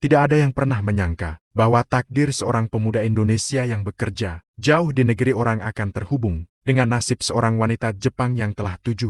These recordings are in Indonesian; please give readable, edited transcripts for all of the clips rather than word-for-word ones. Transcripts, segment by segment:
Tidak ada yang pernah menyangka bahwa takdir seorang pemuda Indonesia yang bekerja jauh di negeri orang akan terhubung dengan nasib seorang wanita Jepang yang telah 7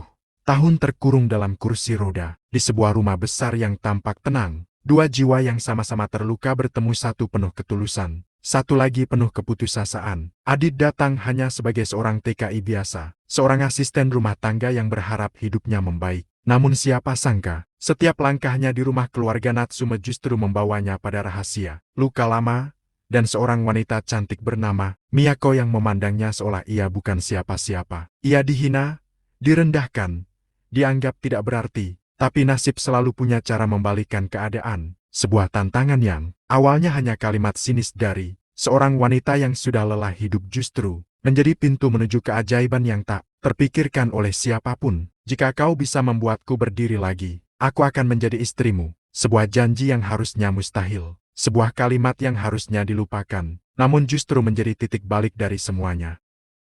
tahun terkurung dalam kursi roda di sebuah rumah besar yang tampak tenang. Dua jiwa yang sama-sama terluka bertemu, satu penuh ketulusan, satu lagi penuh keputusasaan. Adit datang hanya sebagai seorang TKI biasa, seorang asisten rumah tangga yang berharap hidupnya membaik. Namun siapa sangka, setiap langkahnya di rumah keluarga Natsume justru membawanya pada rahasia, luka lama, dan seorang wanita cantik bernama Miyako yang memandangnya seolah ia bukan siapa-siapa. Ia dihina, direndahkan, dianggap tidak berarti. Tapi nasib selalu punya cara membalikkan keadaan. Sebuah tantangan yang awalnya hanya kalimat sinis dari seorang wanita yang sudah lelah hidup justru menjadi pintu menuju keajaiban yang tak terpikirkan oleh siapapun. Jika kau bisa membuatku berdiri lagi, aku akan menjadi istrimu. Sebuah janji yang harusnya mustahil. Sebuah kalimat yang harusnya dilupakan. Namun justru menjadi titik balik dari semuanya.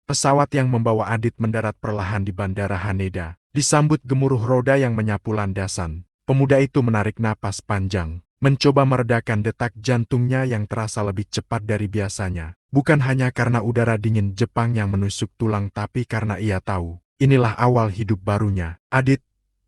Pesawat yang membawa Adit mendarat perlahan di Bandara Haneda. Disambut gemuruh roda yang menyapu landasan. Pemuda itu menarik napas panjang, mencoba meredakan detak jantungnya yang terasa lebih cepat dari biasanya. Bukan hanya karena udara dingin Jepang yang menusuk tulang, tapi karena ia tahu, inilah awal hidup barunya. Adit,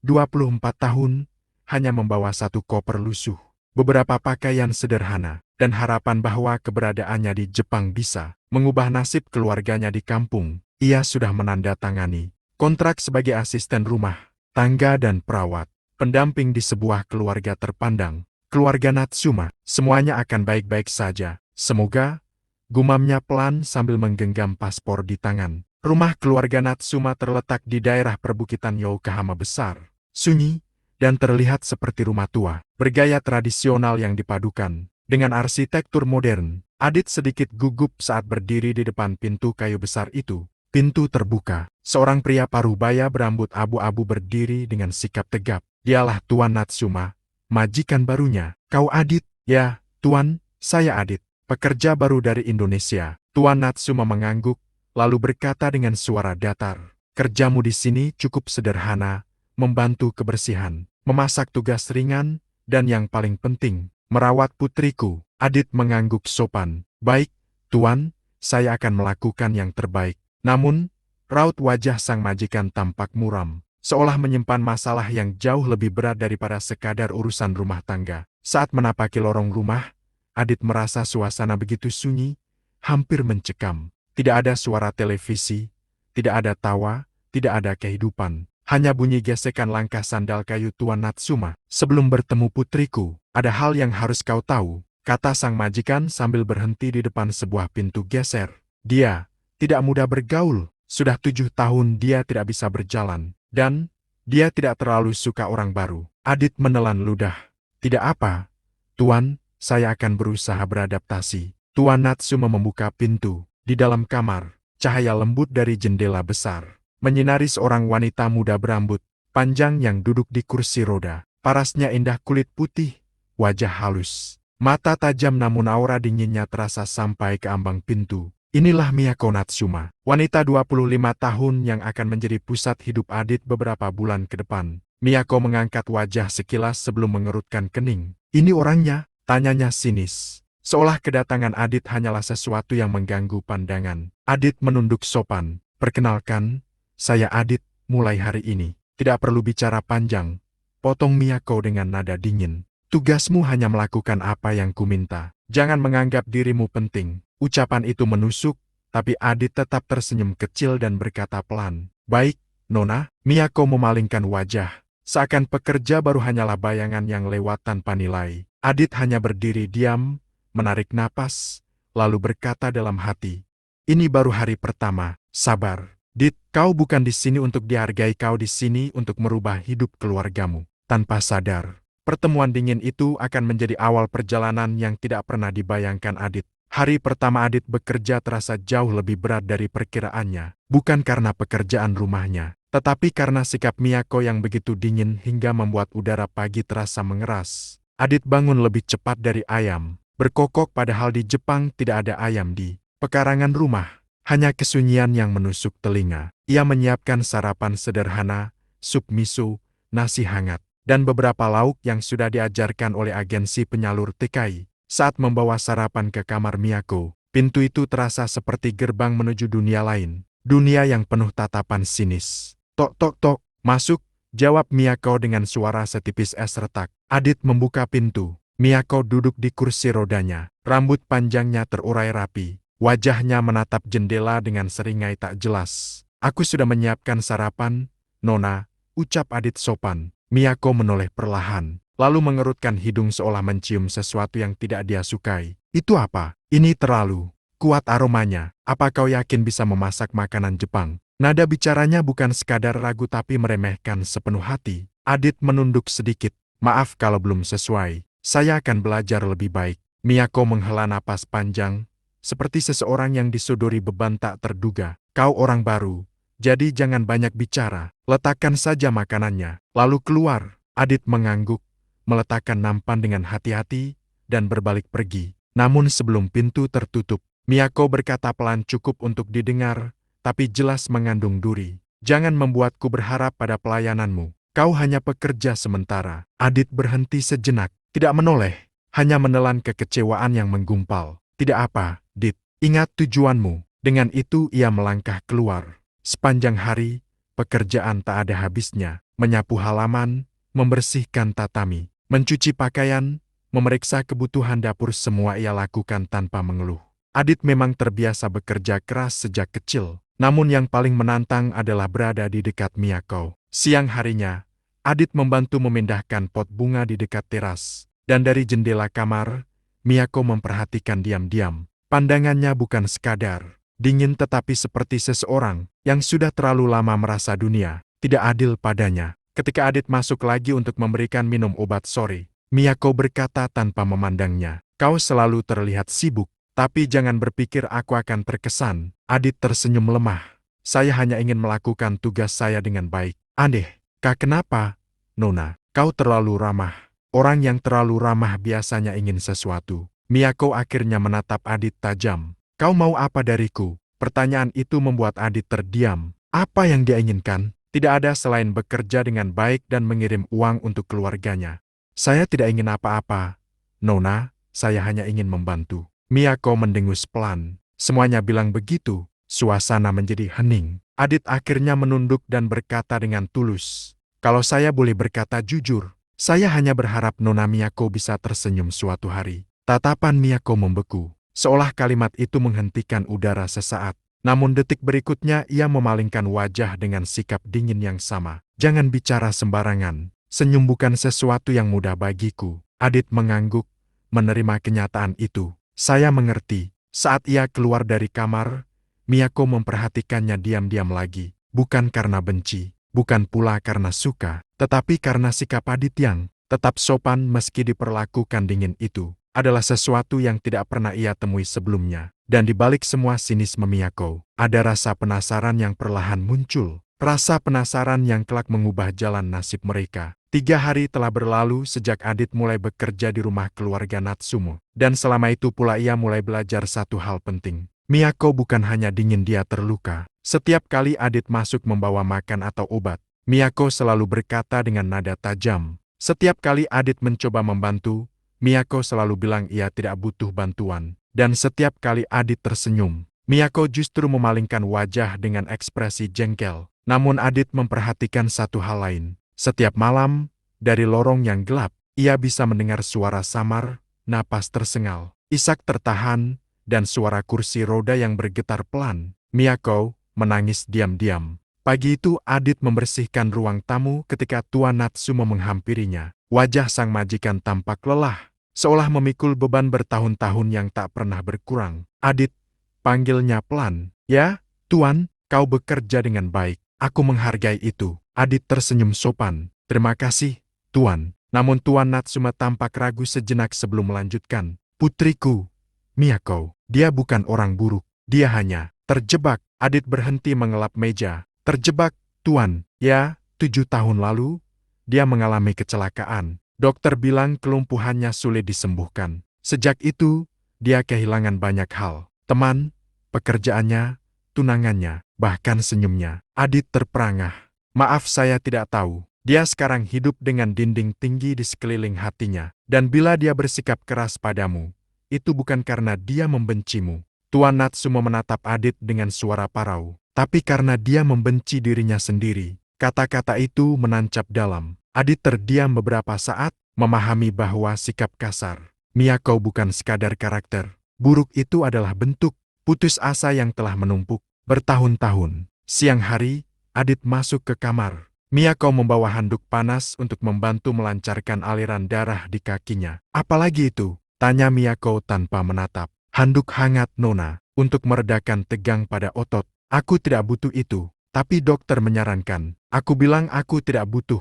24 tahun, hanya membawa satu koper lusuh, beberapa pakaian sederhana, dan harapan bahwa keberadaannya di Jepang bisa mengubah nasib keluarganya di kampung. Ia sudah menandatangani kontrak sebagai asisten rumah tangga dan perawat, pendamping di sebuah keluarga terpandang, keluarga Natsume. Semuanya akan baik-baik saja, semoga, gumamnya pelan sambil menggenggam paspor di tangan. Rumah keluarga Natsume terletak di daerah perbukitan Yokohama besar, sunyi, dan terlihat seperti rumah tua, bergaya tradisional yang dipadukan dengan arsitektur modern. Adit sedikit gugup saat berdiri di depan pintu kayu besar itu. Pintu terbuka. Seorang pria parubaya berambut abu-abu berdiri dengan sikap tegap. Dialah Tuan Natsume, majikan barunya. Kau Adit? Ya, Tuan, saya Adit, pekerja baru dari Indonesia. Tuan Natsume mengangguk, lalu berkata dengan suara datar. Kerjamu di sini cukup sederhana, membantu kebersihan, memasak tugas ringan, dan yang paling penting, merawat putriku. Adit mengangguk sopan. Baik, Tuan, saya akan melakukan yang terbaik. Namun, raut wajah sang majikan tampak muram, seolah menyimpan masalah yang jauh lebih berat daripada sekadar urusan rumah tangga. Saat menapaki lorong rumah, Adit merasa suasana begitu sunyi, hampir mencekam. Tidak ada suara televisi, tidak ada tawa, tidak ada kehidupan. Hanya bunyi gesekan langkah sandal kayu Tuan Natsume. Sebelum bertemu putriku, ada hal yang harus kau tahu, kata sang majikan sambil berhenti di depan sebuah pintu geser. Dia tidak mudah bergaul, sudah 7 tahun dia tidak bisa berjalan, dan dia tidak terlalu suka orang baru. Adit menelan ludah. Tidak apa, Tuan, saya akan berusaha beradaptasi. Tuan Natsume membuka pintu. Di dalam kamar, cahaya lembut dari jendela besar menyinari seorang wanita muda berambut panjang yang duduk di kursi roda. Parasnya indah, kulit putih, wajah halus, mata tajam, namun aura dinginnya terasa sampai ke ambang pintu. Inilah Miyako Natsume, wanita 25 tahun yang akan menjadi pusat hidup Adit beberapa bulan ke depan. Miyako mengangkat wajah sekilas sebelum mengerutkan kening. Ini orangnya, tanyanya sinis, seolah kedatangan Adit hanyalah sesuatu yang mengganggu pandangan. Adit menunduk sopan. Perkenalkan, saya Adit, mulai hari ini. Tidak perlu bicara panjang, potong Miyako dengan nada dingin. Tugasmu hanya melakukan apa yang kuminta. Jangan menganggap dirimu penting. Ucapan itu menusuk, tapi Adit tetap tersenyum kecil dan berkata pelan. Baik, Nona. Miyako memalingkan wajah, seakan pekerja baru hanyalah bayangan yang lewat tanpa nilai. Adit hanya berdiri diam, menarik napas, lalu berkata dalam hati. Ini baru hari pertama, sabar. Dit, kau bukan di sini untuk dihargai, kau di sini untuk merubah hidup keluargamu. Tanpa sadar, pertemuan dingin itu akan menjadi awal perjalanan yang tidak pernah dibayangkan Adit. Hari pertama Adit bekerja terasa jauh lebih berat dari perkiraannya. Bukan karena pekerjaan rumahnya, tetapi karena sikap Miyako yang begitu dingin hingga membuat udara pagi terasa mengeras. Adit bangun lebih cepat dari ayam berkokok, padahal di Jepang tidak ada ayam di pekarangan rumah. Hanya kesunyian yang menusuk telinga. Ia menyiapkan sarapan sederhana, sup miso, nasi hangat, dan beberapa lauk yang sudah diajarkan oleh agensi penyalur TKI. Saat membawa sarapan ke kamar Miyako, pintu itu terasa seperti gerbang menuju dunia lain. Dunia yang penuh tatapan sinis. Tok tok tok, masuk, jawab Miyako dengan suara setipis es retak. Adit membuka pintu. Miyako duduk di kursi rodanya. Rambut panjangnya terurai rapi. Wajahnya menatap jendela dengan seringai tak jelas. Aku sudah menyiapkan sarapan, Nona, ucap Adit sopan. Miyako menoleh perlahan, lalu mengerutkan hidung seolah mencium sesuatu yang tidak dia sukai. Itu apa? Ini terlalu kuat aromanya. Apa kau yakin bisa memasak makanan Jepang? Nada bicaranya bukan sekadar ragu tapi meremehkan sepenuh hati. Adit menunduk sedikit. Maaf kalau belum sesuai. Saya akan belajar lebih baik. Miyako menghela napas panjang, seperti seseorang yang disodori beban tak terduga. Kau orang baru, jadi jangan banyak bicara. Letakkan saja makanannya, lalu keluar. Adit mengangguk, meletakkan nampan dengan hati-hati, dan berbalik pergi. Namun sebelum pintu tertutup, Miyako berkata pelan cukup untuk didengar, tapi jelas mengandung duri. Jangan membuatku berharap pada pelayananmu. Kau hanya pekerja sementara. Adit berhenti sejenak, tidak menoleh, hanya menelan kekecewaan yang menggumpal. Tidak apa, Dit. Ingat tujuanmu. Dengan itu ia melangkah keluar. Sepanjang hari, pekerjaan tak ada habisnya. Menyapu halaman, membersihkan tatami, mencuci pakaian, memeriksa kebutuhan dapur, semua ia lakukan tanpa mengeluh. Adit memang terbiasa bekerja keras sejak kecil. Namun yang paling menantang adalah berada di dekat Miyako. Siang harinya, Adit membantu memindahkan pot bunga di dekat teras. Dan dari jendela kamar, Miyako memperhatikan diam-diam. Pandangannya bukan sekadar dingin tetapi seperti seseorang yang sudah terlalu lama merasa dunia tidak adil padanya. Ketika Adit masuk lagi untuk memberikan minum obat sore, Miyako berkata tanpa memandangnya, "Kau selalu terlihat sibuk, tapi jangan berpikir aku akan terkesan." Adit tersenyum lemah. "Saya hanya ingin melakukan tugas saya dengan baik." "Aneh, Kak, kenapa? Nona, kau terlalu ramah." Orang yang terlalu ramah biasanya ingin sesuatu. Miyako akhirnya menatap Adit tajam. "Kau mau apa dariku?" Pertanyaan itu membuat Adit terdiam. Apa yang dia inginkan? Tidak ada selain bekerja dengan baik dan mengirim uang untuk keluarganya. "Saya tidak ingin apa-apa, Nona, saya hanya ingin membantu." Miyako mendengus pelan. Semuanya bilang begitu. Suasana menjadi hening. Adit akhirnya menunduk dan berkata dengan tulus, "Kalau saya boleh berkata jujur, saya hanya berharap Nona Miyako bisa tersenyum suatu hari." Tatapan Miyako membeku, seolah kalimat itu menghentikan udara sesaat. Namun detik berikutnya ia memalingkan wajah dengan sikap dingin yang sama. "Jangan bicara sembarangan. Senyum bukan sesuatu yang mudah bagiku." Adit mengangguk, menerima kenyataan itu. "Saya mengerti." Saat ia keluar dari kamar, Miyako memperhatikannya diam-diam lagi. Bukan karena benci, bukan pula karena suka, tetapi karena sikap Adit yang tetap sopan meski diperlakukan dingin itu adalah sesuatu yang tidak pernah ia temui sebelumnya. Dan di balik semua sinisme Miyako, ada rasa penasaran yang perlahan muncul. Rasa penasaran yang kelak mengubah jalan nasib mereka. 3 hari telah berlalu sejak Adit mulai bekerja di rumah keluarga Natsumo. Dan selama itu pula ia mulai belajar satu hal penting. Miyako bukan hanya dingin, dia terluka. Setiap kali Adit masuk membawa makan atau obat, Miyako selalu berkata dengan nada tajam. Setiap kali Adit mencoba membantu, Miyako selalu bilang ia tidak butuh bantuan. Dan setiap kali Adit tersenyum, Miyako justru memalingkan wajah dengan ekspresi jengkel. Namun Adit memperhatikan satu hal lain. Setiap malam, dari lorong yang gelap, ia bisa mendengar suara samar, napas tersengal, isak tertahan, dan suara kursi roda yang bergetar pelan. Miyako menangis diam-diam. Pagi itu Adit membersihkan ruang tamu ketika Tuan Natsumo menghampirinya. Wajah sang majikan tampak lelah, seolah memikul beban bertahun-tahun yang tak pernah berkurang. "Adit," panggilnya pelan. "Ya, Tuan, kau bekerja dengan baik. Aku menghargai itu." Adit tersenyum sopan. "Terima kasih, Tuan." Namun Tuan Natsumo tampak ragu sejenak sebelum melanjutkan. "Putriku, Miyako, dia bukan orang buruk. Dia hanya terjebak." Adit berhenti mengelap meja. "Terjebak, Tuan?" "Ya, 7 tahun lalu, dia mengalami kecelakaan. Dokter bilang kelumpuhannya sulit disembuhkan. Sejak itu, dia kehilangan banyak hal. Teman, pekerjaannya, tunangannya, bahkan senyumnya." Adit terperangah. "Maaf, saya tidak tahu." Dia sekarang hidup dengan dinding tinggi di sekeliling hatinya. Dan bila dia bersikap keras padamu, itu bukan karena dia membencimu. Tuan Natsume menatap Adit dengan suara parau. Tapi karena dia membenci dirinya sendiri. Kata-kata itu menancap dalam. Adit terdiam beberapa saat, memahami bahwa sikap kasar Miyako bukan sekadar karakter. Buruk itu adalah bentuk putus asa yang telah menumpuk bertahun-tahun. Siang hari, Adit masuk ke kamar. Miyako membawa handuk panas untuk membantu melancarkan aliran darah di kakinya. Apalagi itu? Tanya Miyako tanpa menatap. Handuk hangat, Nona, untuk meredakan tegang pada otot. Aku tidak butuh itu, tapi dokter menyarankan. Aku bilang aku tidak butuh.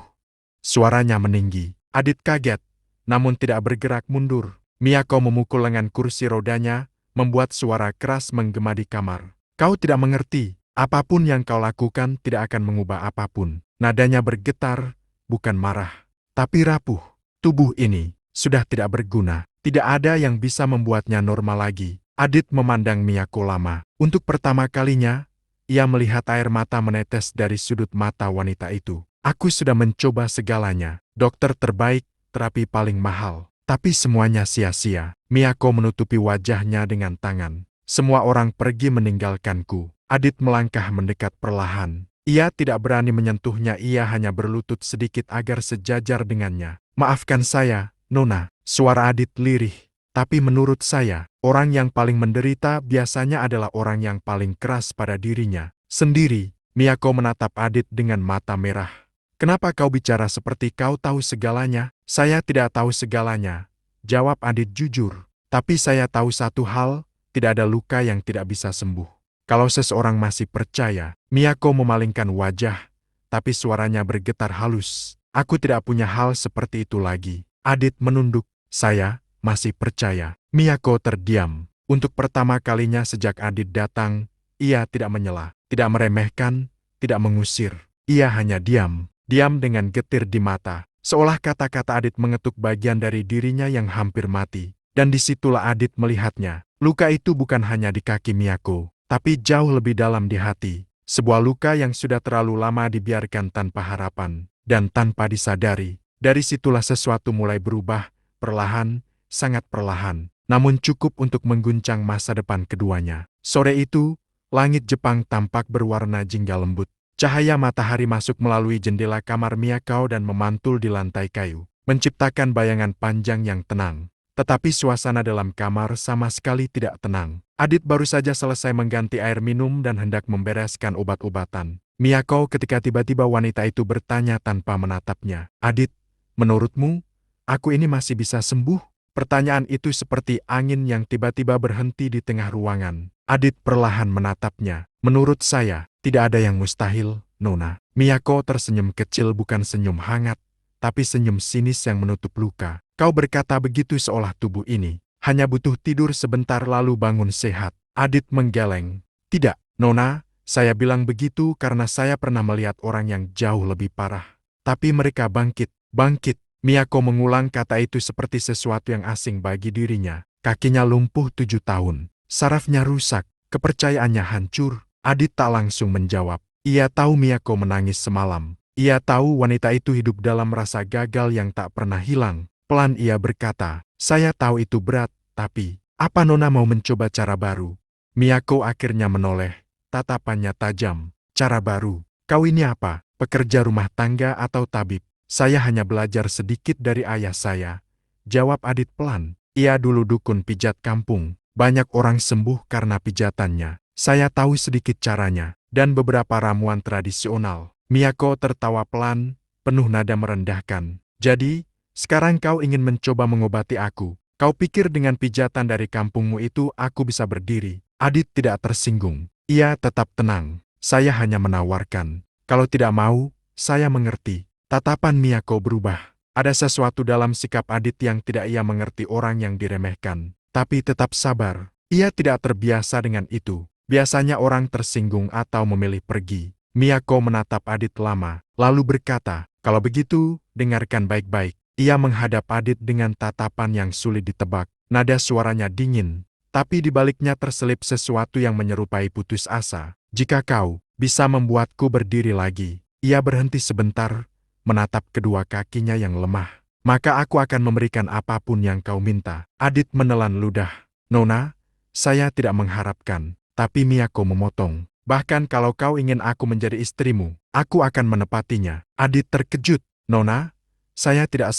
Suaranya meninggi. Adit kaget, namun tidak bergerak mundur. Miyako memukul lengan kursi rodanya, membuat suara keras menggema di kamar. Kau tidak mengerti. Apapun yang kau lakukan tidak akan mengubah apapun. Nadanya bergetar, bukan marah, tapi rapuh. Tubuh ini sudah tidak berguna. Tidak ada yang bisa membuatnya normal lagi. Adit memandang Miyako lama. Untuk pertama kalinya, ia melihat air mata menetes dari sudut mata wanita itu. Aku sudah mencoba segalanya. Dokter terbaik, terapi paling mahal. Tapi semuanya sia-sia. Miyako menutupi wajahnya dengan tangan. Semua orang pergi meninggalkanku. Adit melangkah mendekat perlahan. Ia tidak berani menyentuhnya, ia hanya berlutut sedikit agar sejajar dengannya. Maafkan saya, Nona. Suara Adit lirih. Tapi menurut saya, orang yang paling menderita biasanya adalah orang yang paling keras pada dirinya sendiri. Miyako menatap Adit dengan mata merah. Kenapa kau bicara seperti kau tahu segalanya? Saya tidak tahu segalanya, jawab Adit jujur. Tapi saya tahu satu hal, tidak ada luka yang tidak bisa sembuh. Kalau seseorang masih percaya, Miyako memalingkan wajah, tapi suaranya bergetar halus. Aku tidak punya hal seperti itu lagi. Adit menunduk. Saya masih percaya. Miyako terdiam. Untuk pertama kalinya sejak Adit datang, ia tidak menyela, tidak meremehkan, tidak mengusir. Ia hanya diam. Diam dengan getir di mata, seolah kata-kata Adit mengetuk bagian dari dirinya yang hampir mati. Dan disitulah Adit melihatnya. Luka itu bukan hanya di kaki Miyako, tapi jauh lebih dalam di hati. Sebuah luka yang sudah terlalu lama dibiarkan tanpa harapan, dan tanpa disadari. Dari situlah sesuatu mulai berubah, perlahan, sangat perlahan, namun cukup untuk mengguncang masa depan keduanya. Sore itu, langit Jepang tampak berwarna jingga lembut. Cahaya matahari masuk melalui jendela kamar Miyako dan memantul di lantai kayu, menciptakan bayangan panjang yang tenang. Tetapi suasana dalam kamar sama sekali tidak tenang. Adit baru saja selesai mengganti air minum dan hendak membereskan obat-obatan. Miyako ketika tiba-tiba wanita itu bertanya tanpa menatapnya. Adit, menurutmu, aku ini masih bisa sembuh? Pertanyaan itu seperti angin yang tiba-tiba berhenti di tengah ruangan. Adit perlahan menatapnya. Menurut saya, tidak ada yang mustahil, Nona. Miyako tersenyum kecil, bukan senyum hangat, tapi senyum sinis yang menutup luka. Kau berkata begitu seolah tubuh ini hanya butuh tidur sebentar lalu bangun sehat. Adit menggeleng. Tidak, Nona, saya bilang begitu karena saya pernah melihat orang yang jauh lebih parah. Tapi mereka bangkit, bangkit. Miyako mengulang kata itu seperti sesuatu yang asing bagi dirinya. Kakinya lumpuh 7 tahun. Sarafnya rusak, kepercayaannya hancur. Adit tak langsung menjawab. Ia tahu Miyako menangis semalam. Ia tahu wanita itu hidup dalam rasa gagal yang tak pernah hilang. Pelan ia berkata, saya tahu itu berat, tapi, apa Nona mau mencoba cara baru? Miyako akhirnya menoleh, tatapannya tajam. Cara baru? Kau ini apa? Pekerja rumah tangga atau tabib? Saya hanya belajar sedikit dari ayah saya, jawab Adit pelan. Ia dulu dukun pijat kampung. Banyak orang sembuh karena pijatannya. Saya tahu sedikit caranya, dan beberapa ramuan tradisional. Miyako tertawa pelan, penuh nada merendahkan. Jadi, sekarang kau ingin mencoba mengobati aku. Kau pikir dengan pijatan dari kampungmu itu aku bisa berdiri? Adit tidak tersinggung. Ia tetap tenang. Saya hanya menawarkan. Kalau tidak mau, saya mengerti. Tatapan Miyako berubah. Ada sesuatu dalam sikap Adit yang tidak ia mengerti, orang yang diremehkan. Tapi tetap sabar. Ia tidak terbiasa dengan itu. Biasanya orang tersinggung atau memilih pergi. Miyako menatap Adit lama, lalu berkata, kalau begitu, dengarkan baik-baik. Ia menghadap Adit dengan tatapan yang sulit ditebak. Nada suaranya dingin, tapi di baliknya terselip sesuatu yang menyerupai putus asa. Jika kau bisa membuatku berdiri lagi. Ia berhenti sebentar, menatap kedua kakinya yang lemah. Maka aku akan memberikan apapun yang kau minta. Adit menelan ludah. Nona, saya tidak mengharapkan. Tapi Miyako memotong. Bahkan kalau kau ingin aku menjadi istrimu, aku akan menepatinya. Adit terkejut. Nona, saya tidak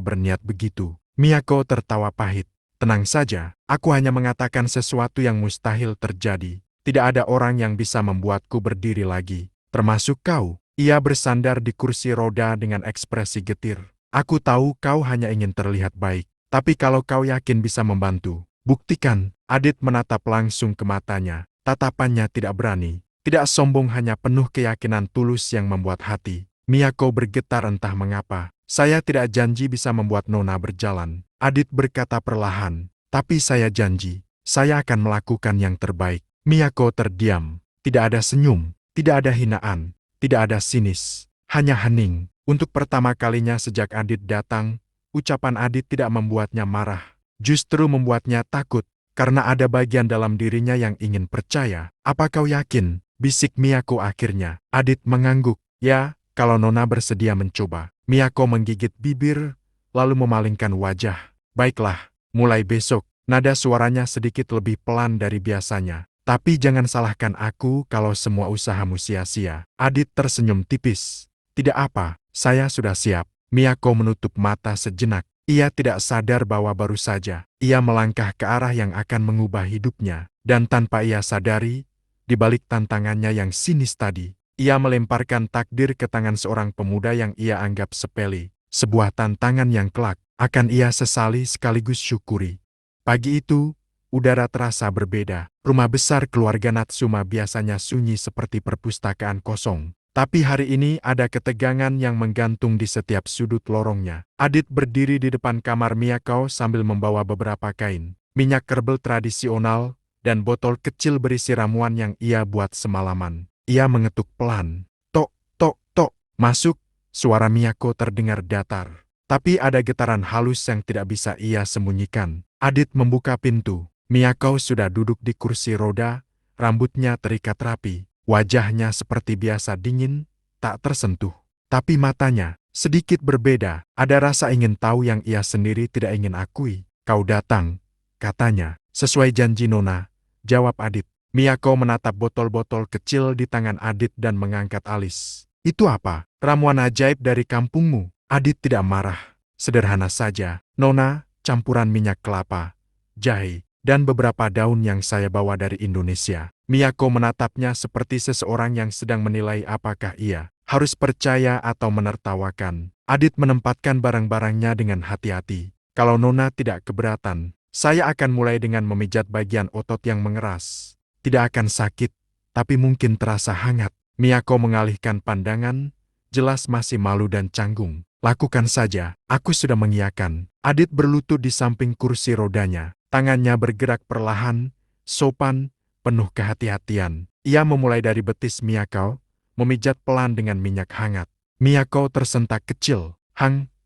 berniat begitu. Miyako tertawa pahit. Tenang saja, aku hanya mengatakan sesuatu yang mustahil terjadi. Tidak ada orang yang bisa membuatku berdiri lagi. Termasuk kau. Ia bersandar di kursi roda dengan ekspresi getir. Aku tahu kau hanya ingin terlihat baik. Tapi kalau kau yakin bisa membantu, buktikan. Adit menatap langsung ke matanya. Tatapannya tidak berani. Tidak sombong, hanya penuh keyakinan tulus yang membuat hati Miyako bergetar entah mengapa. Saya tidak janji bisa membuat Nona berjalan. Adit berkata perlahan. Tapi saya janji, saya akan melakukan yang terbaik. Miyako terdiam. Tidak ada senyum, tidak ada hinaan, tidak ada sinis. Hanya hening. Untuk pertama kalinya sejak Adit datang, ucapan Adit tidak membuatnya marah. Justru membuatnya takut, karena ada bagian dalam dirinya yang ingin percaya. Apa kau yakin? Bisik Miyako akhirnya. Adit mengangguk. Ya, kalau Nona bersedia mencoba. Miyako menggigit bibir, lalu memalingkan wajah. Baiklah, mulai besok. Nada suaranya sedikit lebih pelan dari biasanya. Tapi jangan salahkan aku kalau semua usahamu sia-sia. Adit tersenyum tipis. Tidak apa, saya sudah siap. Miyako menutup mata sejenak. Ia tidak sadar bahwa baru saja ia melangkah ke arah yang akan mengubah hidupnya. Dan tanpa ia sadari, di balik tantangannya yang sinis tadi, ia melemparkan takdir ke tangan seorang pemuda yang ia anggap sepele. Sebuah tantangan yang kelak akan ia sesali sekaligus syukuri. Pagi itu, udara terasa berbeda. Rumah besar keluarga Natsuma biasanya sunyi seperti perpustakaan kosong. Tapi hari ini ada ketegangan yang menggantung di setiap sudut lorongnya. Adit berdiri di depan kamar Miyako sambil membawa beberapa kain, minyak kerbau tradisional, dan botol kecil berisi ramuan yang ia buat semalaman. Ia mengetuk pelan. Tok, tok, tok. Masuk. Suara Miyako terdengar datar. Tapi ada getaran halus yang tidak bisa ia sembunyikan. Adit membuka pintu. Miyako sudah duduk di kursi roda, rambutnya terikat rapi. Wajahnya seperti biasa dingin, tak tersentuh. Tapi matanya sedikit berbeda. Ada rasa ingin tahu yang ia sendiri tidak ingin akui. Kau datang, katanya. Sesuai janji Nona, jawab Adit. Miyako menatap botol-botol kecil di tangan Adit dan mengangkat alis. Itu apa? Ramuan ajaib dari kampungmu? Adit tidak marah. Sederhana saja. Nona, campuran minyak kelapa, jahe, dan beberapa daun yang saya bawa dari Indonesia. Miyako menatapnya seperti seseorang yang sedang menilai apakah ia harus percaya atau menertawakan. Adit menempatkan barang-barangnya dengan hati-hati. Kalau Nona tidak keberatan, saya akan mulai dengan memijat bagian otot yang mengeras. Tidak akan sakit, tapi mungkin terasa hangat. Miyako mengalihkan pandangan, jelas masih malu dan canggung. Lakukan saja, aku sudah mengiyakan. Adit berlutut di samping kursi rodanya. Tangannya bergerak perlahan, sopan, penuh kehati-hatian. Ia memulai dari betis Miyako, memijat pelan dengan minyak hangat. Miyako tersentak kecil.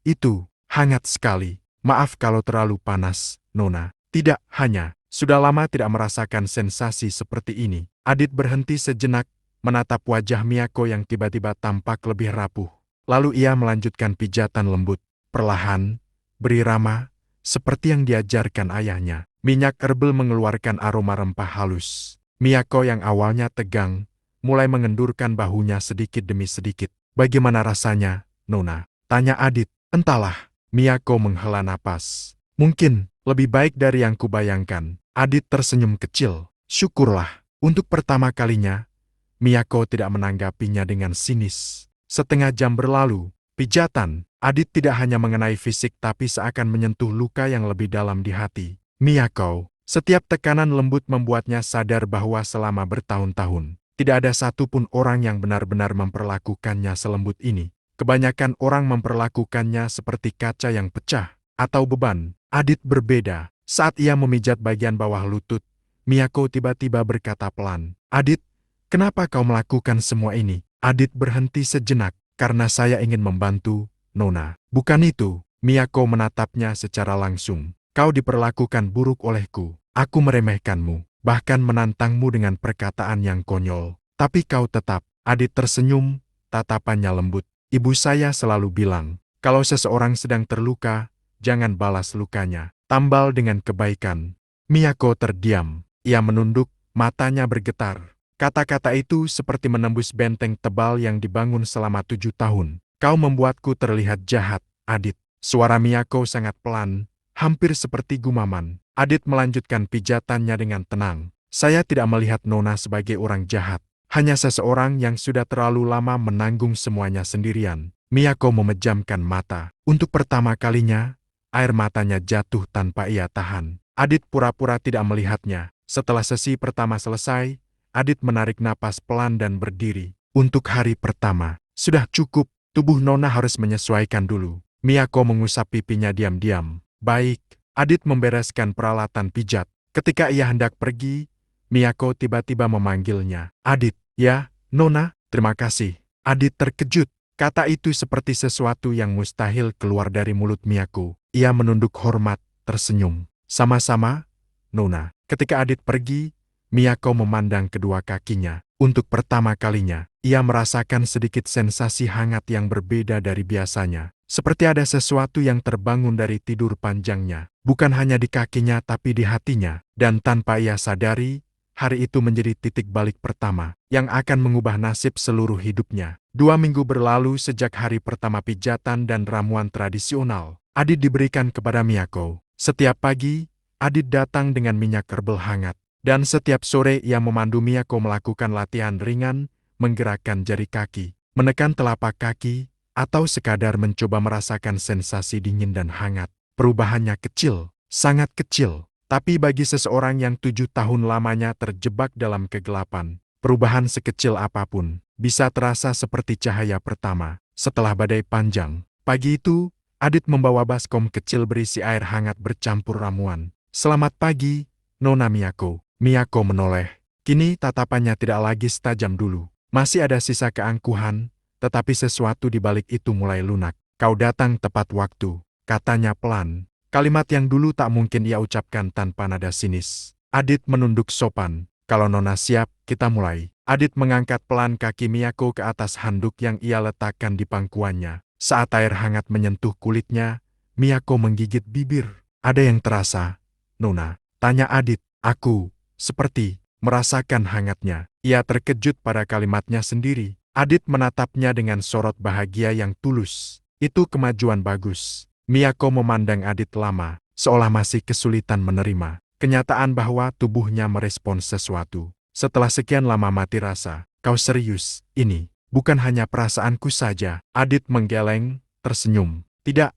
Itu hangat sekali. Maaf kalau terlalu panas, Nona. Tidak, hanya sudah lama tidak merasakan sensasi seperti ini. Adit berhenti sejenak, menatap wajah Miyako yang tiba-tiba tampak lebih rapuh. Lalu ia melanjutkan pijatan lembut, perlahan, berirama, seperti yang diajarkan ayahnya. Minyak herbal mengeluarkan aroma rempah halus. Miyako yang awalnya tegang, mulai mengendurkan bahunya sedikit demi sedikit. Bagaimana rasanya, Nona? Tanya Adit. Entahlah. Miyako menghela napas. Mungkin lebih baik dari yang kubayangkan. Adit tersenyum kecil. Syukurlah. Untuk pertama kalinya, Miyako tidak menanggapinya dengan sinis. Setengah jam berlalu. Pijatan Adit tidak hanya mengenai fisik tapi seakan menyentuh luka yang lebih dalam di hati. Miyako, setiap tekanan lembut membuatnya sadar bahwa selama bertahun-tahun, tidak ada satupun orang yang benar-benar memperlakukannya selembut ini. Kebanyakan orang memperlakukannya seperti kaca yang pecah, atau beban. Adit berbeda. Saat ia memijat bagian bawah lutut, Miyako tiba-tiba berkata pelan, Adit, kenapa kau melakukan semua ini? Adit berhenti sejenak, karena saya ingin membantu, Nona. Bukan itu. Miyako menatapnya secara langsung. Kau diperlakukan buruk olehku. Aku meremehkanmu, bahkan menantangmu dengan perkataan yang konyol. Tapi kau tetap. Adit tersenyum, tatapannya lembut. Ibu saya selalu bilang, kalau seseorang sedang terluka, jangan balas lukanya, tambal dengan kebaikan. Miyako terdiam. Ia menunduk, matanya bergetar. Kata-kata itu seperti menembus benteng tebal yang dibangun selama 7 tahun. Kau membuatku terlihat jahat, Adit. Suara Miyako sangat pelan, hampir seperti gumaman. Adit melanjutkan pijatannya dengan tenang. Saya tidak melihat Nona sebagai orang jahat. Hanya seseorang yang sudah terlalu lama menanggung semuanya sendirian. Miyako memejamkan mata. Untuk pertama kalinya, air matanya jatuh tanpa ia tahan. Adit pura-pura tidak melihatnya. Setelah sesi pertama selesai, Adit menarik napas pelan dan berdiri. Untuk hari pertama, sudah cukup. Tubuh Nona harus menyesuaikan dulu. Miyako mengusap pipinya diam-diam. Baik, Adit membereskan peralatan pijat. Ketika ia hendak pergi, Miyako tiba-tiba memanggilnya. Adit, ya, Nona, terima kasih. Adit terkejut. Kata itu seperti sesuatu yang mustahil keluar dari mulut Miyako. Ia menunduk hormat, tersenyum. Sama-sama, Nona. Ketika Adit pergi, Miyako memandang kedua kakinya. Untuk pertama kalinya, ia merasakan sedikit sensasi hangat yang berbeda dari biasanya. Seperti ada sesuatu yang terbangun dari tidur panjangnya. Bukan hanya di kakinya tapi di hatinya. Dan tanpa ia sadari, hari itu menjadi titik balik pertama yang akan mengubah nasib seluruh hidupnya. 2 minggu berlalu sejak hari pertama pijatan dan ramuan tradisional. Adit diberikan kepada Miyako. Setiap pagi, Adit datang dengan minyak herbal hangat. Dan setiap sore ia memandu Miyako melakukan latihan ringan, menggerakkan jari kaki, menekan telapak kaki, atau sekadar mencoba merasakan sensasi dingin dan hangat. Perubahannya kecil, sangat kecil. Tapi bagi seseorang yang 7 tahun lamanya terjebak dalam kegelapan, perubahan sekecil apapun bisa terasa seperti cahaya pertama setelah badai panjang. Pagi itu, Adit membawa baskom kecil berisi air hangat bercampur ramuan. Selamat pagi, Nona Miyako. Miyako menoleh. Kini tatapannya tidak lagi setajam dulu. Masih ada sisa keangkuhan, tetapi sesuatu di balik itu mulai lunak. Kau datang tepat waktu, katanya pelan. Kalimat yang dulu tak mungkin ia ucapkan tanpa nada sinis. Adit menunduk sopan. Kalau Nona siap, kita mulai. Adit mengangkat pelan kaki Miyako ke atas handuk yang ia letakkan di pangkuannya. Saat air hangat menyentuh kulitnya, Miyako menggigit bibir. Ada yang terasa, Nona? Tanya Adit. Aku, seperti, merasakan hangatnya. Ia terkejut pada kalimatnya sendiri. Adit menatapnya dengan sorot bahagia yang tulus. Itu kemajuan bagus. Miyako memandang Adit lama, seolah masih kesulitan menerima kenyataan bahwa tubuhnya merespons sesuatu. Setelah sekian lama mati rasa, kau serius, ini bukan hanya perasaanku saja. Adit menggeleng, tersenyum. Tidak,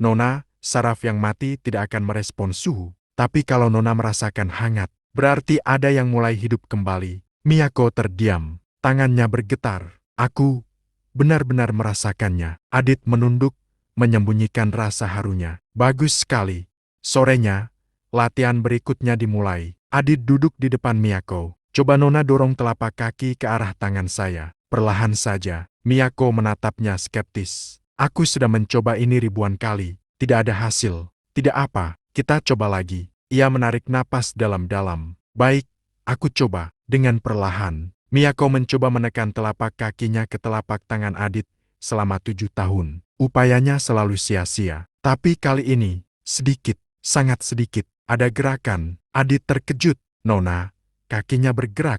Nona, saraf yang mati tidak akan merespons suhu. Tapi kalau Nona merasakan hangat, berarti ada yang mulai hidup kembali. Miyako terdiam, tangannya bergetar. Aku benar-benar merasakannya. Adit menunduk, menyembunyikan rasa harunya. Bagus sekali. Sorenya, latihan berikutnya dimulai. Adit duduk di depan Miyako. Coba Nona dorong telapak kaki ke arah tangan saya. Perlahan saja. Miyako menatapnya skeptis. Aku sudah mencoba ini ribuan kali. Tidak ada hasil. Tidak apa, kita coba lagi. Ia menarik napas dalam-dalam. Baik, aku coba. Dengan perlahan, Miyako mencoba menekan telapak kakinya ke telapak tangan Adit selama 7 tahun. Upayanya selalu sia-sia. Tapi kali ini, sedikit, sangat sedikit, ada gerakan. Adit terkejut. Nona, kakinya bergerak.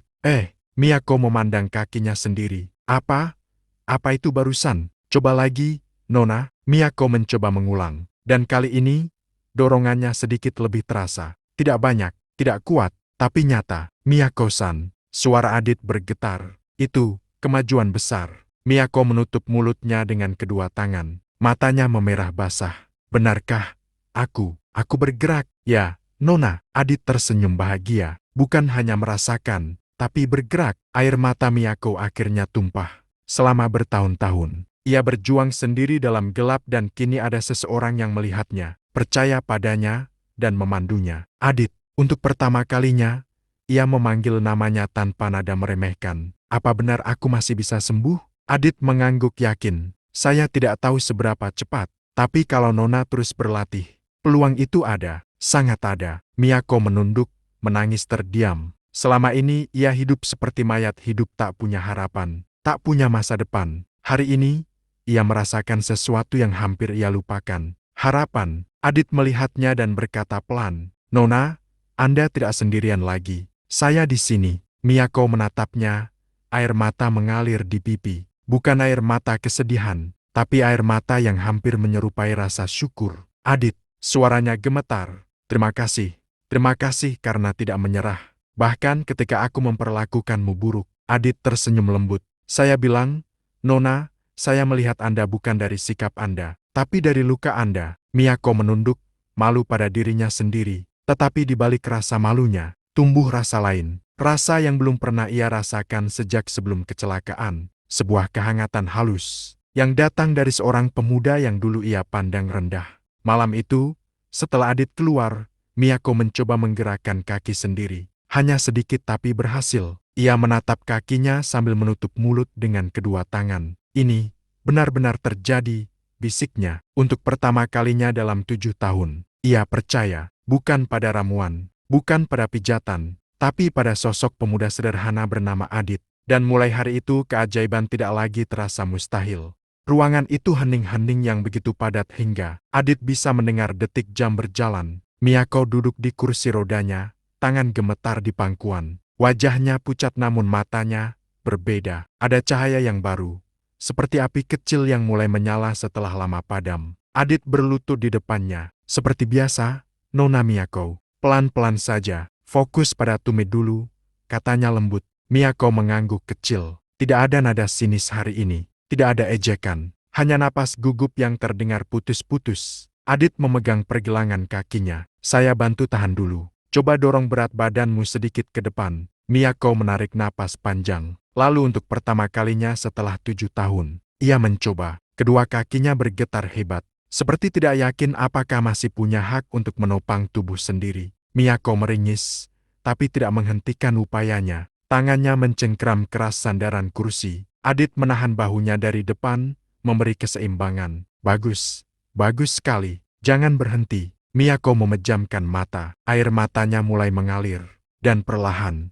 Miyako memandang kakinya sendiri. Apa? Apa itu barusan? Coba lagi, Nona. Miyako mencoba mengulang. Dan kali ini, dorongannya sedikit lebih terasa. Tidak banyak, tidak kuat, tapi nyata. Miyako-san, suara Adit bergetar. Itu, kemajuan besar. Miyako menutup mulutnya dengan kedua tangan. Matanya memerah basah. Benarkah? Aku bergerak. Ya, Nona. Adit tersenyum bahagia. Bukan hanya merasakan, tapi bergerak. Air mata Miyako akhirnya tumpah. Selama bertahun-tahun, ia berjuang sendiri dalam gelap dan kini ada seseorang yang melihatnya, percaya padanya, dan memandunya. Adit, untuk pertama kalinya, ia memanggil namanya tanpa nada meremehkan. Apa benar aku masih bisa sembuh? Adit mengangguk yakin. Saya tidak tahu seberapa cepat, tapi kalau Nona terus berlatih, peluang itu ada, sangat ada. Miyako menunduk, menangis terdiam. Selama ini ia hidup seperti mayat hidup tak punya harapan, tak punya masa depan. Hari ini, ia merasakan sesuatu yang hampir ia lupakan. Harapan. Adit melihatnya dan berkata pelan, "Nona, Anda tidak sendirian lagi. Saya di sini." Miyako menatapnya, air mata mengalir di pipi. Bukan air mata kesedihan, tapi air mata yang hampir menyerupai rasa syukur. "Adit," suaranya gemetar. "Terima kasih. Terima kasih karena tidak menyerah. Bahkan ketika aku memperlakukanmu buruk." Adit tersenyum lembut. "Saya bilang, Nona, saya melihat Anda bukan dari sikap Anda, tapi dari luka Anda." Miyako menunduk, malu pada dirinya sendiri. Tetapi di balik rasa malunya, tumbuh rasa lain. Rasa yang belum pernah ia rasakan sejak sebelum kecelakaan. Sebuah kehangatan halus, yang datang dari seorang pemuda yang dulu ia pandang rendah. Malam itu, setelah Adit keluar, Miyako mencoba menggerakkan kaki sendiri. Hanya sedikit tapi berhasil. Ia menatap kakinya sambil menutup mulut dengan kedua tangan. "Ini benar-benar terjadi," bisiknya. Untuk pertama kalinya dalam 7 tahun, ia percaya, bukan pada ramuan, bukan pada pijatan, tapi pada sosok pemuda sederhana bernama Adit. Dan mulai hari itu keajaiban tidak lagi terasa mustahil. Ruangan itu hening-hening yang begitu padat hingga Adit bisa mendengar detik jam berjalan. Miyako duduk di kursi rodanya, tangan gemetar di pangkuan. Wajahnya pucat namun matanya berbeda. Ada cahaya yang baru, seperti api kecil yang mulai menyala setelah lama padam. Adit berlutut di depannya. "Seperti biasa, Nona Miyako. Pelan-pelan saja, fokus pada tumit dulu," katanya lembut. Miyako mengangguk kecil. Tidak ada nada sinis hari ini. Tidak ada ejekan. Hanya napas gugup yang terdengar putus-putus. Adit memegang pergelangan kakinya. "Saya bantu tahan dulu. Coba dorong berat badanmu sedikit ke depan." Miyako menarik napas panjang. Lalu untuk pertama kalinya setelah 7 tahun, ia mencoba. Kedua kakinya bergetar hebat. Seperti tidak yakin apakah masih punya hak untuk menopang tubuh sendiri. Miyako meringis, tapi tidak menghentikan upayanya. Tangannya mencengkram keras sandaran kursi. Adit menahan bahunya dari depan, memberi keseimbangan. "Bagus, bagus sekali. Jangan berhenti." Miyako memejamkan mata. Air matanya mulai mengalir. Dan perlahan,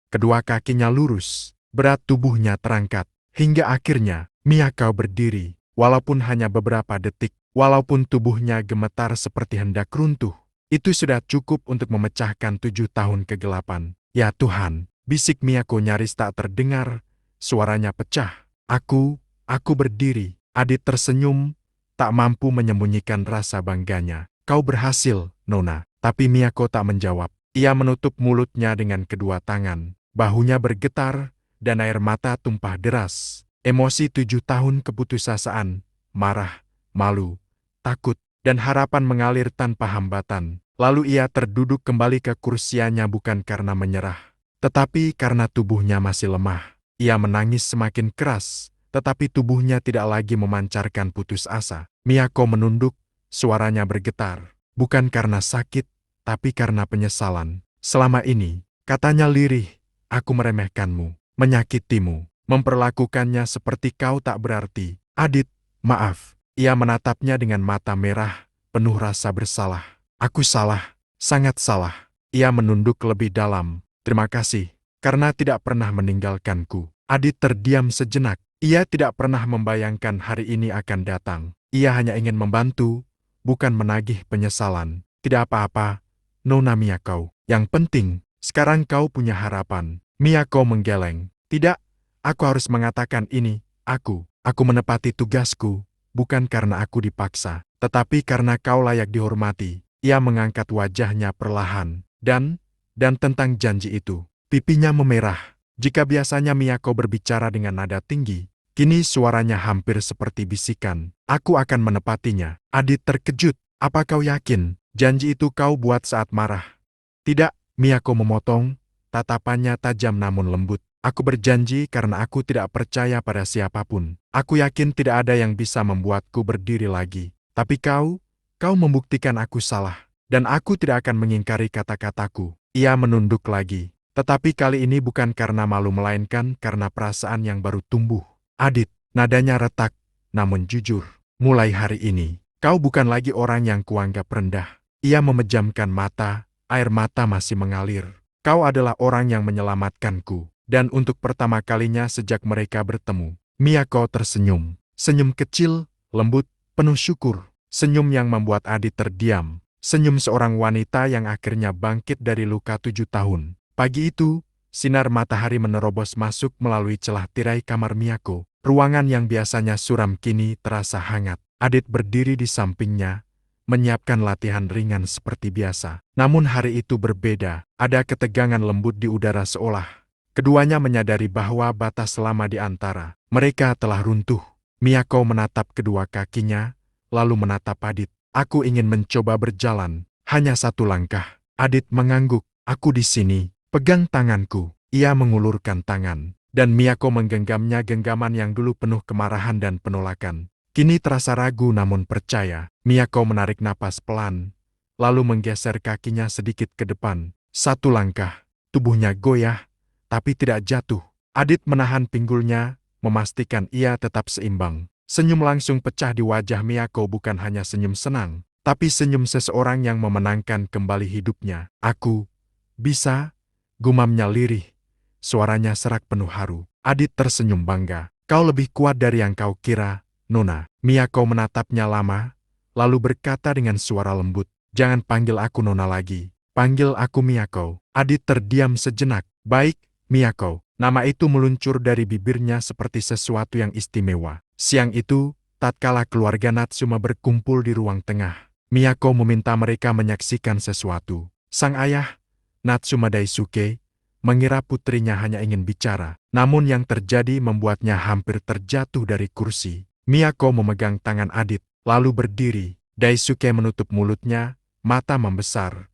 kedua kakinya lurus. Berat tubuhnya terangkat. Hingga akhirnya, Miyako berdiri. Walaupun hanya beberapa detik, walaupun tubuhnya gemetar seperti hendak runtuh, itu sudah cukup untuk memecahkan 7 tahun kegelapan. "Ya Tuhan," bisik Miyako nyaris tak terdengar. Suaranya pecah. Aku berdiri." Adit tersenyum, tak mampu menyembunyikan rasa bangganya. "Kau berhasil, Nona." Tapi Miyako tak menjawab. Ia menutup mulutnya dengan kedua tangan. Bahunya bergetar, dan air mata tumpah deras. Emosi 7 tahun keputusasaan, marah, malu, takut, dan harapan mengalir tanpa hambatan. Lalu ia terduduk kembali ke kursianya bukan karena menyerah, tetapi karena tubuhnya masih lemah. Ia menangis semakin keras, tetapi tubuhnya tidak lagi memancarkan putus asa. Miyako menunduk, suaranya bergetar. Bukan karena sakit, tapi karena penyesalan. "Selama ini," katanya lirih, "aku meremehkanmu, menyakitimu, memperlakukannya seperti kau tak berarti. Adit, maaf." Ia menatapnya dengan mata merah, penuh rasa bersalah. "Aku salah, sangat salah." Ia menunduk lebih dalam. "Terima kasih, karena tidak pernah meninggalkanku." Adit terdiam sejenak. Ia tidak pernah membayangkan hari ini akan datang. Ia hanya ingin membantu, bukan menagih penyesalan. "Tidak apa-apa, Nona Miyako. Yang penting, sekarang kau punya harapan." Miyako menggeleng. "Tidak, aku harus mengatakan ini. Aku menepati tugasku, bukan karena aku dipaksa, tetapi karena kau layak dihormati." Ia mengangkat wajahnya perlahan. Dan tentang janji itu, pipinya memerah. Jika biasanya Miyako berbicara dengan nada tinggi, kini suaranya hampir seperti bisikan. "Aku akan menepatinya." Adit terkejut. "Apa kau yakin? Janji itu kau buat saat marah." "Tidak," Miyako memotong, tatapannya tajam namun lembut. "Aku berjanji karena aku tidak percaya pada siapapun. Aku yakin tidak ada yang bisa membuatku berdiri lagi. Tapi kau membuktikan aku salah. Dan aku tidak akan mengingkari kata-kataku." Ia menunduk lagi. Tetapi kali ini bukan karena malu melainkan karena perasaan yang baru tumbuh. "Adit," nadanya retak, namun jujur. "Mulai hari ini, kau bukan lagi orang yang kuanggap rendah." Ia memejamkan mata, air mata masih mengalir. "Kau adalah orang yang menyelamatkanku." Dan untuk pertama kalinya sejak mereka bertemu, Miyako tersenyum. Senyum kecil, lembut, penuh syukur. Senyum yang membuat Adit terdiam. Senyum seorang wanita yang akhirnya bangkit dari luka 7 tahun. Pagi itu, sinar matahari menerobos masuk melalui celah tirai kamar Miyako. Ruangan yang biasanya suram kini terasa hangat. Adit berdiri di sampingnya, menyiapkan latihan ringan seperti biasa. Namun hari itu berbeda, ada ketegangan lembut di udara seolah keduanya menyadari bahwa batas lama di antara mereka telah runtuh. Miyako menatap kedua kakinya, lalu menatap Adit. Aku ingin mencoba berjalan, hanya 1 langkah. Adit mengangguk. Aku di sini, pegang tanganku. Ia mengulurkan tangan, dan Miyako menggenggamnya genggaman yang dulu penuh kemarahan dan penolakan. Kini terasa ragu namun percaya. Miyako menarik napas pelan, lalu menggeser kakinya sedikit ke depan. 1 langkah, tubuhnya goyah, tapi tidak jatuh. Adit menahan pinggulnya, memastikan ia tetap seimbang. Senyum langsung pecah di wajah Miyako, bukan hanya senyum senang, tapi senyum seseorang yang memenangkan kembali hidupnya. Aku bisa, gumamnya lirih. Suaranya serak penuh haru. Adit tersenyum bangga. Kau lebih kuat dari yang kau kira, Nona. Miyako menatapnya lama, lalu berkata dengan suara lembut, jangan panggil aku Nona lagi. Panggil aku Miyako. Adit terdiam sejenak. Baik, Miyako. Nama itu meluncur dari bibirnya seperti sesuatu yang istimewa. Siang itu, tatkala keluarga Natsuma berkumpul di ruang tengah, Miyako meminta mereka menyaksikan sesuatu. Sang ayah, Natsuma Daisuke, mengira putrinya hanya ingin bicara, namun yang terjadi membuatnya hampir terjatuh dari kursi. Miyako memegang tangan Adit, lalu berdiri. Daisuke menutup mulutnya, mata membesar.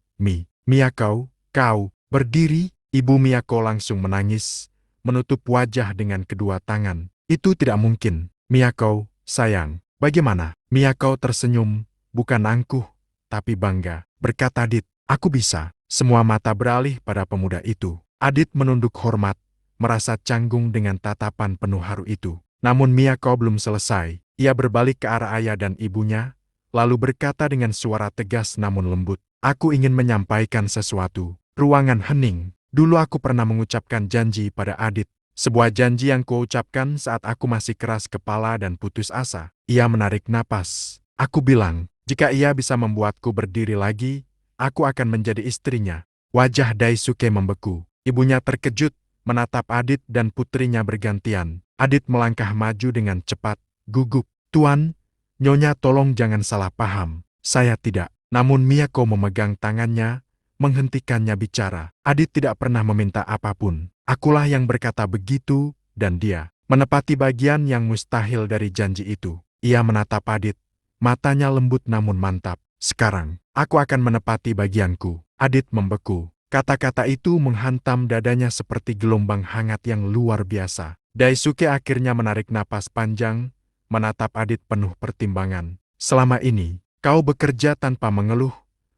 Miyako, kau berdiri? Ibu Miyako langsung menangis, menutup wajah dengan kedua tangan. Itu tidak mungkin. Miyako, sayang, bagaimana? Miyako tersenyum, bukan angkuh, tapi bangga. Berkata Adit, aku bisa. Semua mata beralih pada pemuda itu. Adit menunduk hormat, merasa canggung dengan tatapan penuh haru itu. Namun Miyako belum selesai. Ia berbalik ke arah ayah dan ibunya, lalu berkata dengan suara tegas namun lembut, aku ingin menyampaikan sesuatu. Ruangan hening. Dulu aku pernah mengucapkan janji pada Adit. Sebuah janji yang kuucapkan saat aku masih keras kepala dan putus asa. Ia menarik napas. Aku bilang, jika ia bisa membuatku berdiri lagi, aku akan menjadi istrinya. Wajah Daisuke membeku. Ibunya terkejut, menatap Adit dan putrinya bergantian. Adit melangkah maju dengan cepat, gugup. Tuan, Nyonya tolong jangan salah paham. Saya tidak. Namun Miyako memegang tangannya, menghentikannya bicara. Adit tidak pernah meminta apapun. Akulah yang berkata begitu, dan dia menepati bagian yang mustahil dari janji itu. Ia menatap Adit. Matanya lembut namun mantap. Sekarang, aku akan menepati bagianku. Adit membeku. Kata-kata itu menghantam dadanya seperti gelombang hangat yang luar biasa. Daisuke akhirnya menarik napas panjang, menatap Adit penuh pertimbangan. Selama ini, kau bekerja tanpa mengeluh,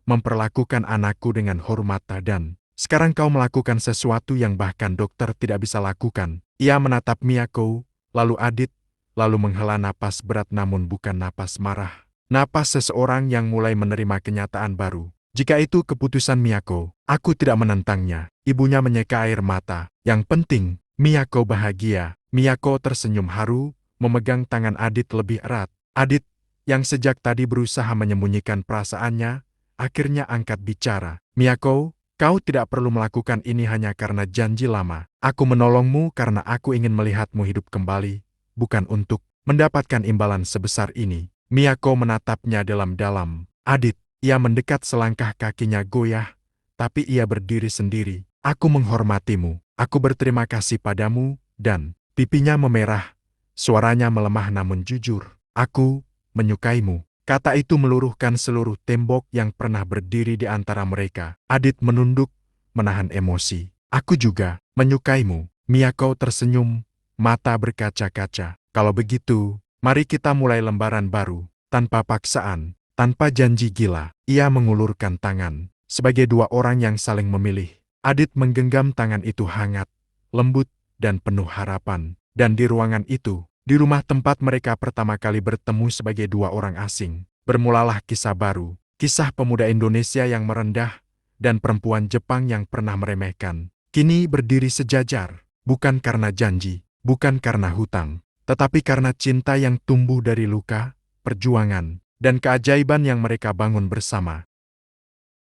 memperlakukan anakku dengan hormat dan sekarang kau melakukan sesuatu yang bahkan dokter tidak bisa lakukan. Ia menatap Miyako, lalu Adit, lalu menghela napas berat namun bukan napas marah. Napas seseorang yang mulai menerima kenyataan baru. Jika itu keputusan Miyako, aku tidak menentangnya. Ibunya menyeka air mata. Yang penting, Miyako bahagia. Miyako tersenyum haru, memegang tangan Adit lebih erat. Adit, yang sejak tadi berusaha menyembunyikan perasaannya, akhirnya angkat bicara. Miyako, kau tidak perlu melakukan ini hanya karena janji lama. Aku menolongmu karena aku ingin melihatmu hidup kembali, bukan untuk mendapatkan imbalan sebesar ini. Miyako menatapnya dalam-dalam. Adit, ia mendekat selangkah, kakinya goyah, tapi ia berdiri sendiri. Aku menghormatimu, aku berterima kasih padamu, dan pipinya memerah. Suaranya melemah namun jujur. Aku menyukaimu. Kata itu meluruhkan seluruh tembok yang pernah berdiri di antara mereka. Adit menunduk, menahan emosi. Aku juga menyukaimu. Miyako tersenyum, mata berkaca-kaca. Kalau begitu, mari kita mulai lembaran baru. Tanpa paksaan, tanpa janji gila. Ia mengulurkan tangan, sebagai dua orang yang saling memilih. Adit menggenggam tangan itu hangat, lembut, dan penuh harapan. Dan di ruangan itu, di rumah tempat mereka pertama kali bertemu sebagai dua orang asing, bermulalah kisah baru. Kisah pemuda Indonesia yang merendah, dan perempuan Jepang yang pernah meremehkan. Kini berdiri sejajar, bukan karena janji, bukan karena hutang, tetapi karena cinta yang tumbuh dari luka, perjuangan, dan keajaiban yang mereka bangun bersama.